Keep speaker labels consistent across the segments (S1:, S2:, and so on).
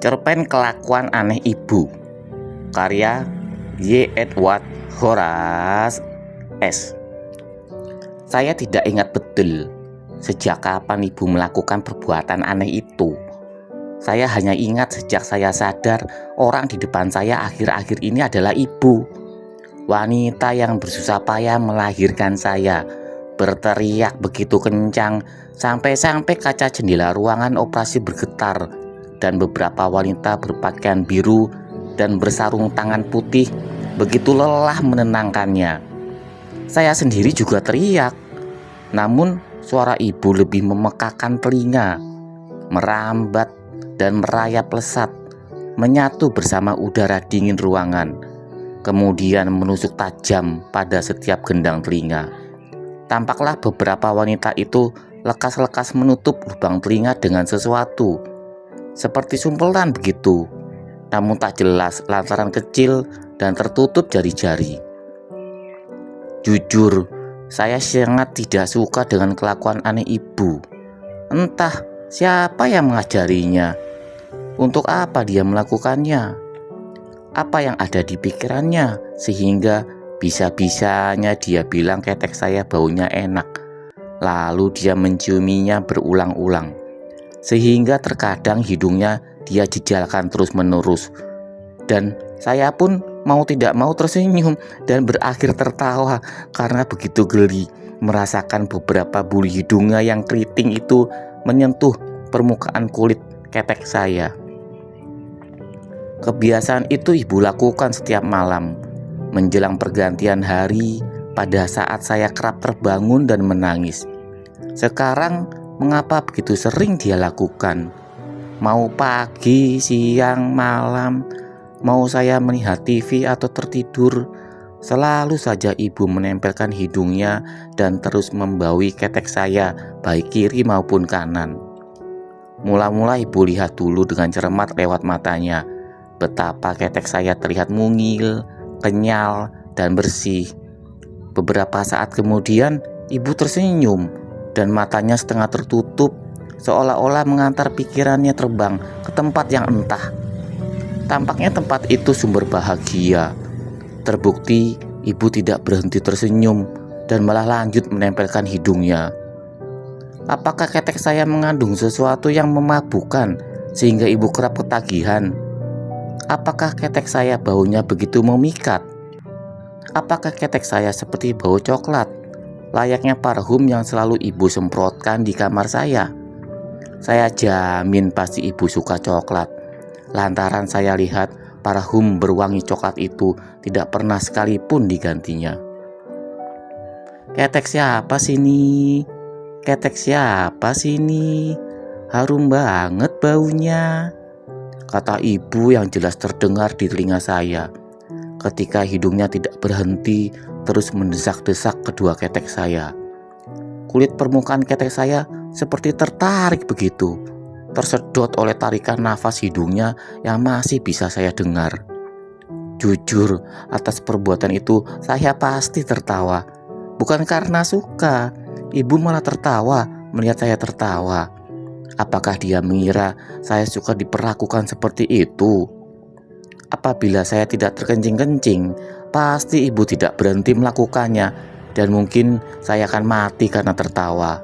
S1: Cerpen Kelakuan Aneh Ibu, karya Y. Edward Horace S. Saya tidak ingat betul sejak kapan ibu melakukan perbuatan aneh itu. Saya hanya ingat sejak saya sadar orang di depan saya akhir-akhir ini adalah ibu. Wanita yang bersusah payah melahirkan saya, berteriak begitu kencang sampai-sampai kaca jendela ruangan operasi bergetar, dan beberapa wanita berpakaian biru dan bersarung tangan putih begitu lelah menenangkannya. Saya sendiri juga teriak, namun suara ibu lebih memekakan telinga, merambat dan merayap lesat, menyatu bersama udara dingin ruangan, kemudian menusuk tajam pada setiap gendang telinga. Tampaklah beberapa wanita itu lekas-lekas menutup lubang telinga dengan sesuatu, seperti sumpelan begitu, namun tak jelas lantaran kecil dan tertutup jari-jari. Jujur, saya sangat tidak suka dengan kelakuan aneh ibu. Entah siapa yang mengajarinya, untuk apa dia melakukannya, apa yang ada di pikirannya sehingga bisa-bisanya dia bilang ketek saya baunya enak, lalu dia menciuminya berulang-ulang, sehingga terkadang hidungnya dia jejalkan terus-menerus, dan saya pun mau tidak mau tersenyum dan berakhir tertawa karena begitu geli merasakan beberapa bulu hidungnya yang keriting itu menyentuh permukaan kulit ketek saya. Kebiasaan itu ibu lakukan setiap malam menjelang pergantian hari pada saat saya kerap terbangun dan menangis. Sekarang mengapa begitu sering dia lakukan? Mau pagi, siang, malam, mau saya melihat TV atau tertidur, selalu saja ibu menempelkan hidungnya dan terus membaui ketek saya, baik kiri maupun kanan. Mula-mula ibu lihat dulu dengan cermat lewat matanya, betapa ketek saya terlihat mungil, kenyal, dan bersih. Beberapa saat kemudian ibu tersenyum dan matanya setengah tertutup, seolah-olah mengantar pikirannya terbang ke tempat yang entah. Tampaknya tempat itu sumber bahagia. Terbukti ibu tidak berhenti tersenyum dan malah lanjut menempelkan hidungnya. Apakah ketek saya mengandung sesuatu yang memabukkan sehingga ibu kerap ketagihan? Apakah ketek saya baunya begitu memikat? Apakah ketek saya seperti bau coklat, layaknya parfum yang selalu ibu semprotkan di kamar saya? Saya jamin pasti ibu suka coklat, lantaran saya lihat parfum berwangi coklat itu tidak pernah sekalipun digantinya. Ketek siapa sini? Ketek siapa sini? Harum banget baunya, kata ibu yang jelas terdengar di telinga saya ketika hidungnya tidak berhenti terus mendesak-desak kedua ketek saya. Kulit permukaan ketek saya seperti tertarik begitu, tersedot oleh tarikan nafas hidungnya yang masih bisa saya dengar. Jujur, atas perbuatan itu saya pasti tertawa. Bukan karena suka, ibu malah tertawa melihat saya tertawa. Apakah dia mengira saya suka diperlakukan seperti itu? Apabila saya tidak terkencing-kencing, pasti ibu tidak berhenti melakukannya, dan mungkin saya akan mati karena tertawa.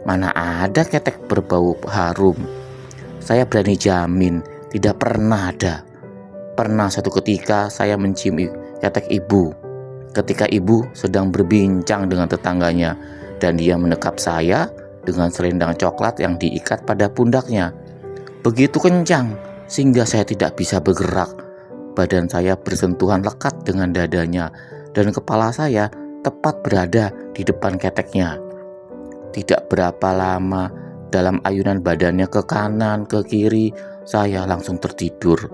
S1: Mana ada ketek berbau harum? Saya berani jamin tidak pernah ada. Pernah suatu ketika saya mencium ketek ibu ketika ibu sedang berbincang dengan tetangganya, dan dia mendekap saya dengan selendang coklat yang diikat pada pundaknya. Begitu kencang sehingga saya tidak bisa bergerak. Badan saya bersentuhan lekat dengan dadanya, dan kepala saya tepat berada di depan keteknya. Tidak berapa lama, dalam ayunan badannya ke kanan, ke kiri, saya langsung tertidur.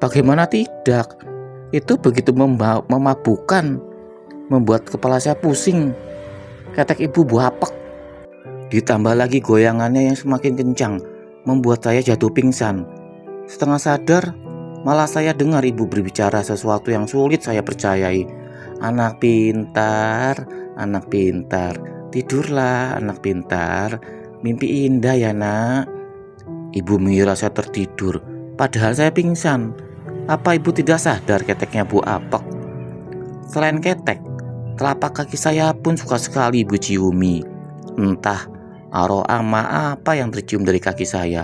S1: Bagaimana tidak? Itu begitu memabukkan, membuat kepala saya pusing. Ketek ibu buapek. Ditambah lagi goyangannya yang semakin kencang, membuat saya jatuh pingsan. Setengah sadar, malah saya dengar ibu berbicara sesuatu yang sulit saya percayai. Anak pintar, tidurlah anak pintar, mimpi indah ya nak. Ibu mengira saya tertidur, Padahal saya pingsan. Apa ibu tidak sadar keteknya Bu Apek? Selain ketek, telapak kaki saya pun suka sekali ibu ciumi. Entah aroma apa yang tercium dari kaki saya,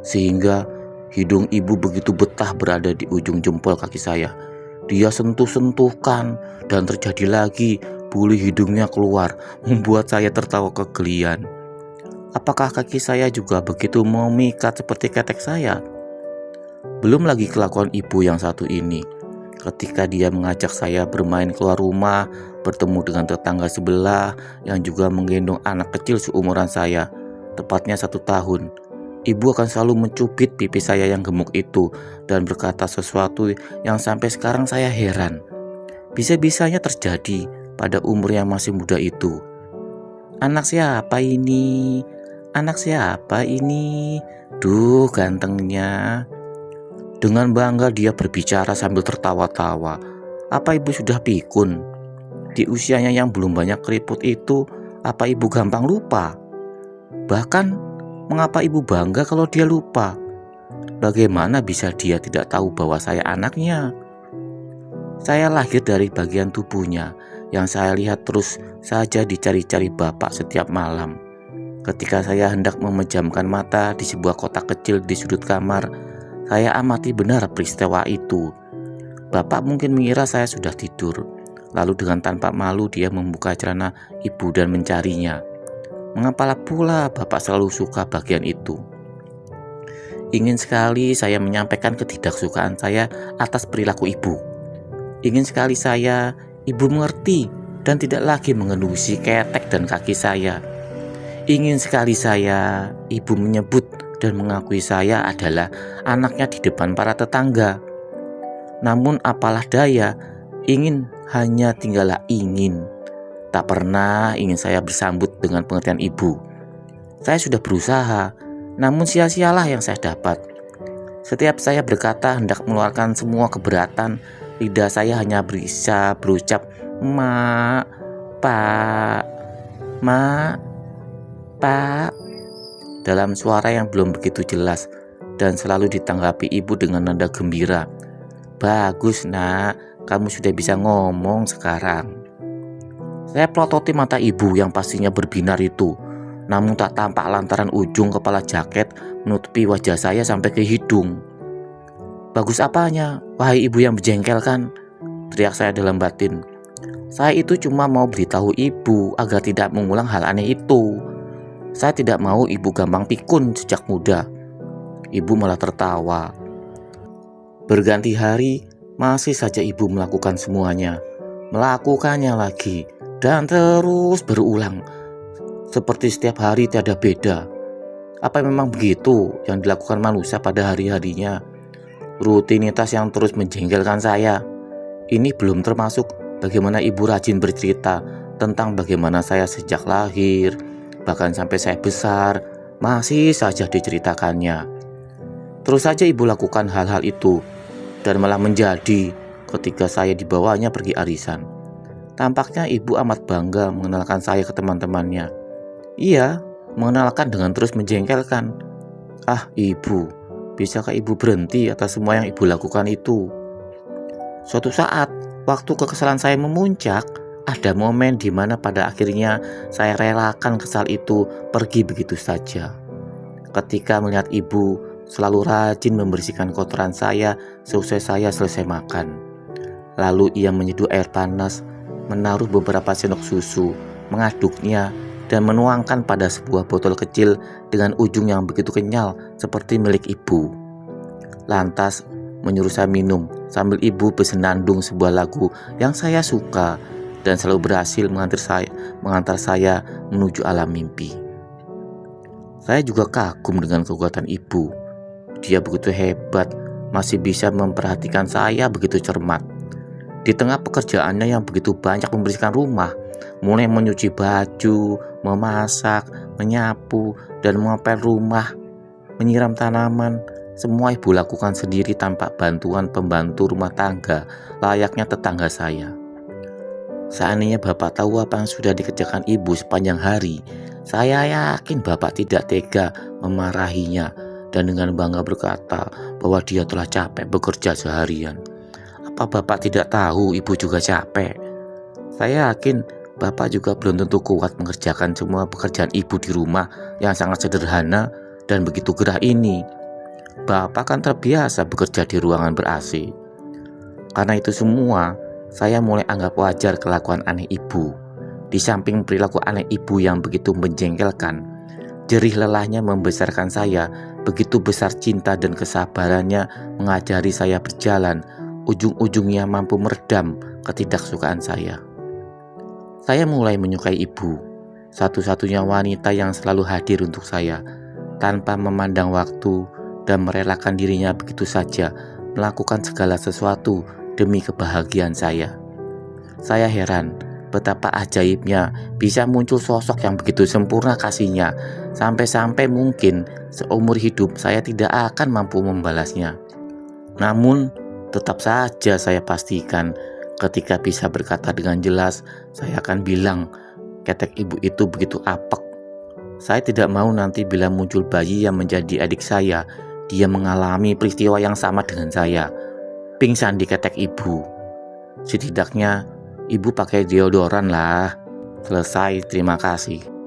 S1: sehingga hidung ibu begitu betah berada di ujung jempol kaki saya. Dia sentuh-sentuhkan dan terjadi lagi bulu hidungnya keluar, membuat saya tertawa kegelian. Apakah kaki saya juga begitu memikat seperti ketek saya? Belum lagi kelakuan ibu yang satu ini. Ketika dia mengajak saya bermain keluar rumah, bertemu dengan tetangga sebelah yang juga menggendong anak kecil seumuran saya, tepatnya 1 tahun. Ibu akan selalu mencubit pipi saya yang gemuk itu dan berkata sesuatu yang sampai sekarang saya heran. Bisa-bisanya terjadi pada umur yang masih muda itu. Anak siapa ini? Anak siapa ini? Duh, gantengnya. Dengan bangga dia berbicara sambil tertawa-tawa. Apa ibu sudah pikun? Di usianya yang belum banyak keriput itu, apa ibu gampang lupa? Bahkan, mengapa ibu bangga kalau dia lupa? Bagaimana bisa dia tidak tahu bahwa saya anaknya? Saya lahir dari bagian tubuhnya yang saya lihat terus saja dicari-cari bapak setiap malam. Ketika saya hendak memejamkan mata di sebuah kotak kecil di sudut kamar, saya amati benar peristiwa itu. Bapak mungkin mengira saya sudah tidur. Lalu dengan tanpa malu dia membuka celana ibu dan mencarinya. Mengapa pula bapak selalu suka bagian itu? Ingin sekali saya menyampaikan ketidaksukaan saya atas perilaku ibu. Ingin sekali ibu mengerti dan tidak lagi mengendusi ketek dan kaki saya. Ingin sekali ibu menyebut dan mengakui saya adalah anaknya di depan para tetangga. Namun apalah daya, ingin hanya tinggallah ingin. Tak pernah ingin saya bersambut dengan pengertian ibu. Saya sudah berusaha, namun sia-sialah yang saya dapat. Setiap saya berkata hendak mengeluarkan semua keberatan, lidah saya hanya bisa berucap "Mak, Pak, Mak, Pak" dalam suara yang belum begitu jelas dan selalu ditanggapi ibu dengan nada gembira. Bagus nak, kamu sudah bisa ngomong sekarang. Saya pelototi mata ibu yang pastinya berbinar itu, namun tak tampak lantaran ujung kepala jaket menutupi wajah saya sampai ke hidung. Bagus apanya, wahai ibu yang menjengkelkan, teriak saya dalam batin. Saya itu cuma mau beritahu ibu agar tidak mengulang hal aneh itu. Saya tidak mau ibu gampang pikun sejak muda. Ibu malah tertawa. Berganti hari, masih saja ibu melakukan semuanya. Melakukannya lagi, dan terus berulang. Seperti setiap hari tiada beda. Apa memang begitu yang dilakukan manusia pada hari-harinya? Rutinitas yang terus menjengkelkan saya. Ini belum termasuk bagaimana ibu rajin bercerita tentang bagaimana saya sejak lahir, bahkan sampai saya besar, masih saja diceritakannya. Terus saja ibu lakukan hal-hal itu, dan malah menjadi ketika saya dibawanya pergi arisan. Tampaknya ibu amat bangga mengenalkan saya ke teman-temannya. Iya, mengenalkan dengan terus menjengkelkan. Ah ibu, bisakah ibu berhenti atas semua yang ibu lakukan itu? Suatu saat, waktu kekesalan saya memuncak, ada momen di mana pada akhirnya saya relakan kesal itu pergi begitu saja. Ketika melihat ibu selalu rajin membersihkan kotoran saya seusai saya selesai makan. Lalu ia menyeduh air panas, menaruh beberapa sendok susu, mengaduknya, dan menuangkan pada sebuah botol kecil dengan ujung yang begitu kenyal seperti milik ibu. Lantas menyuruh saya minum sambil ibu bersenandung sebuah lagu yang saya suka dan selalu berhasil mengantar saya menuju alam mimpi. Saya juga kagum dengan kekuatan ibu. Dia begitu hebat, masih bisa memperhatikan saya begitu cermat. Di tengah pekerjaannya yang begitu banyak membersihkan rumah, mulai menyuci baju, memasak, menyapu, dan mengepel rumah, menyiram tanaman, semua ibu lakukan sendiri tanpa bantuan pembantu rumah tangga layaknya tetangga saya. Seandainya bapak tahu apa yang sudah dikerjakan ibu sepanjang hari, saya yakin bapak tidak tega memarahinya dan dengan bangga berkata bahwa dia telah capek bekerja seharian. Apa Bapak tidak tahu ibu juga capek? Saya yakin Bapak juga belum tentu kuat mengerjakan semua pekerjaan ibu di rumah yang sangat sederhana dan begitu gerah ini. Bapak kan terbiasa bekerja di ruangan ber-AC. Karena itu semua, saya mulai anggap wajar kelakuan aneh ibu. Di samping perilaku aneh ibu yang begitu menjengkelkan, jerih lelahnya membesarkan saya, begitu besar cinta dan kesabarannya mengajari saya berjalan, ujung-ujungnya mampu meredam ketidaksukaan saya. Saya mulai menyukai ibu, satu-satunya wanita yang selalu hadir untuk saya, tanpa memandang waktu dan merelakan dirinya begitu saja melakukan segala sesuatu demi kebahagiaan saya. Saya heran betapa ajaibnya bisa muncul sosok yang begitu sempurna kasihnya, sampai-sampai mungkin seumur hidup saya tidak akan mampu membalasnya. Namun tetap saja saya pastikan ketika bisa berkata dengan jelas, saya akan bilang ketek ibu itu begitu apek. Saya tidak mau nanti bila muncul bayi yang menjadi adik saya, dia mengalami peristiwa yang sama dengan saya, pingsan di ketek ibu. Setidaknya ibu pakai deodoran lah. Selesai, terima kasih.